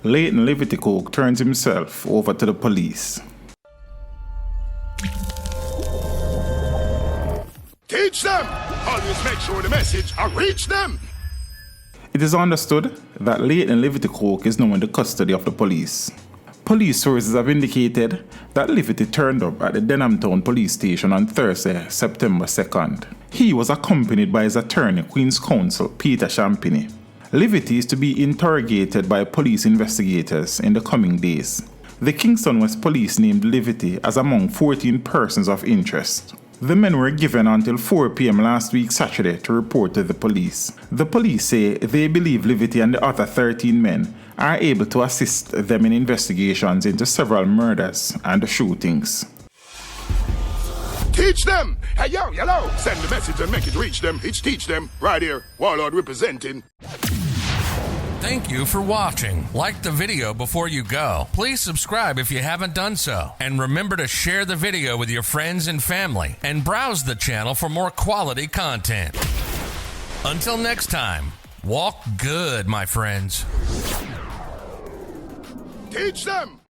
Leighton Livity turns himself over to the police. Teach them! Always make sure the message reach them! It is understood that Leighton Livity is now in the custody of the police. Police sources have indicated that Livity turned up at the Denhamtown police station on Thursday, September 2nd. He was accompanied by his attorney, Queen's Counsel Peter Champini. Livity is to be interrogated by police investigators in the coming days. The Kingston West Police named Livity as among 14 persons of interest. The men were given until 4 p.m. last week Saturday to report to the police. The police say they believe Livity and the other 13 men are able to assist them in investigations into several murders and shootings. Teach them! Hey, yo, yellow! Send the message and make it reach them. It's teach them. Right here, Warlord representing. Thank you for watching. Like the video before you go. Please subscribe if you haven't done so. And remember to share the video with your friends and family. And browse the channel for more quality content. Until next time, walk good, my friends. Teach them!